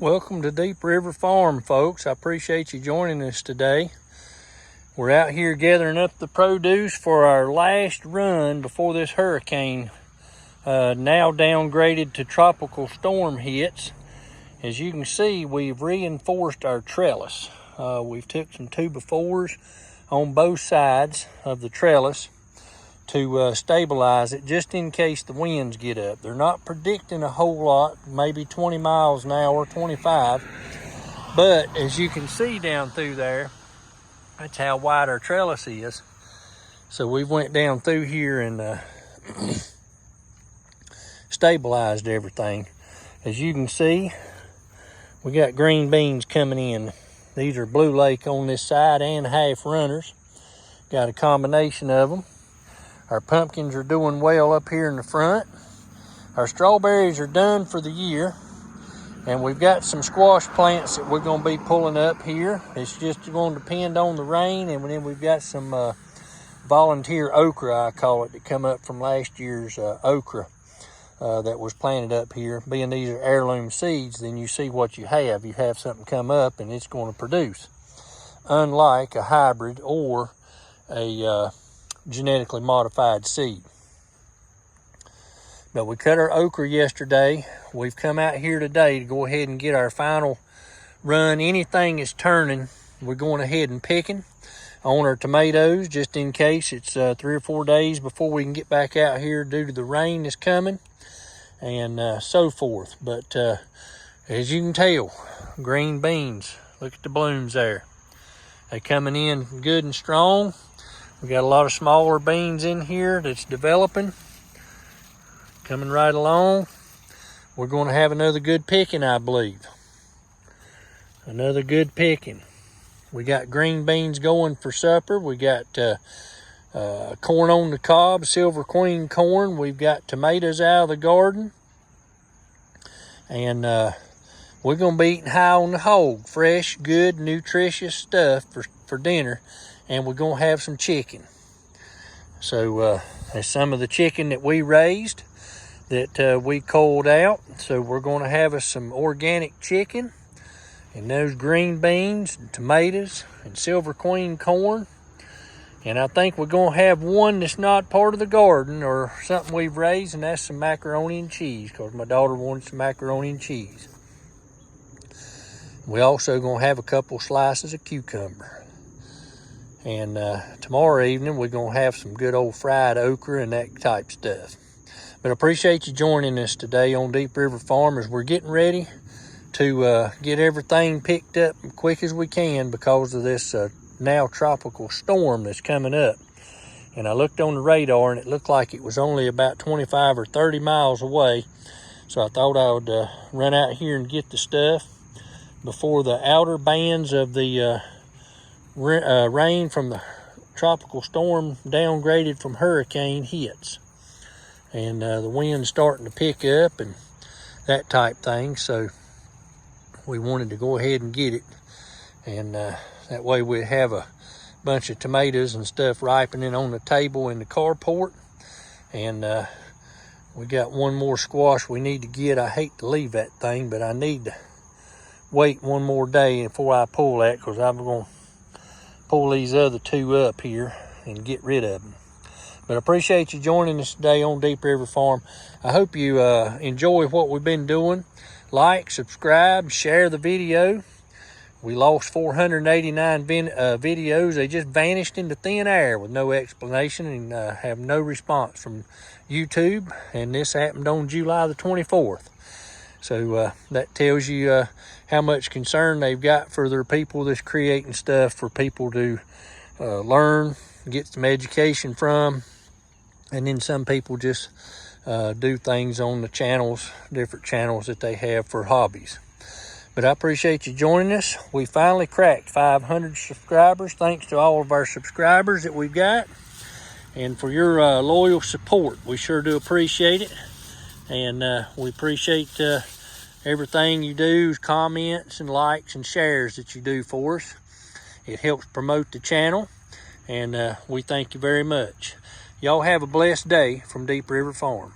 Welcome to Deep River Farm, folks. I appreciate you joining us today. We're out here gathering up the produce for our last run before this hurricane, now downgraded to tropical storm hits. As you can see, we've reinforced our trellis. We've took some 2x4s on both sides of the trellis to stabilize it just in case the winds get up. They're not predicting a whole lot, maybe 20 miles an hour, 25. But as you can see down through there, that's how wide our trellis is. So we went down through here and stabilized everything. As you can see, we got green beans coming in. These are Blue Lake on this side and half runners. Got a combination of them. Our pumpkins are doing well up here in the front. Our strawberries are done for the year. And we've got some squash plants that we're going to be pulling up here. It's just going to depend on the rain. And then we've got some volunteer okra, I call it, that come up from last year's okra that was planted up here. Being these are heirloom seeds, then you see what you have. You have something come up and it's going to produce. Unlike a hybrid or a genetically modified seed. But we cut our okra yesterday. We've come out here today to go ahead and get our final run. Anything is turning, we're going ahead and picking on our tomatoes just in case it's 3 or 4 days before we can get back out here due to the rain that's coming and so forth. But as you can tell, green beans, look at the blooms there. They're coming in good and strong. We got a lot of smaller beans in here that's developing, coming right along. We're going to have another good picking, I believe. Another good picking. We got green beans going for supper. We got corn on the cob, Silver Queen corn. We've got tomatoes out of the garden. And we're going to be eating high on the hog. Fresh, good, nutritious stuff for dinner. And we're going to have some chicken. So there's some of the chicken that we raised that we culled out. So we're going to have us some organic chicken and those green beans and tomatoes and Silver Queen corn. And I think we're going to have one that's not part of the garden or something we've raised, and that's some macaroni and cheese because my daughter wanted some macaroni and cheese. We also going to have a couple slices of cucumber. And tomorrow evening, we're going to have some good old fried okra and that type stuff. But I appreciate you joining us today on Deep River Farm as we're getting ready to get everything picked up as quick as we can because of this now tropical storm that's coming up. And I looked on the radar and it looked like it was only about 25 or 30 miles away. So I thought I would run out here and get the stuff before the outer bands of the rain from the tropical storm downgraded from hurricane hits. And the wind's starting to pick up and that type thing. So we wanted to go ahead and get it. And that way we'd have a bunch of tomatoes and stuff ripening on the table in the carport. And we got one more squash we need to get. I hate to leave that thing, but I need to wait one more day before I pull that because I'm going to pull these other two up here and get rid of them. But I appreciate you joining us today on Deep River Farm. I hope you enjoy what we've been doing. Like, subscribe, share the video. We lost 489 videos. They just vanished into thin air with no explanation and have no response from YouTube. And this happened on July the 24th. So that tells you how much concern they've got for their people that's creating stuff for people to learn, get some education from. And then some people just do things on the channels, different channels that they have for hobbies. But I appreciate you joining us. We finally cracked 500 subscribers. Thanks to all of our subscribers that we've got. And for your loyal support. We sure do appreciate it. And we appreciate everything you do, comments and likes and shares that you do for us. It helps promote the channel. And we thank you very much. Y'all have a blessed day from Deep River Farm.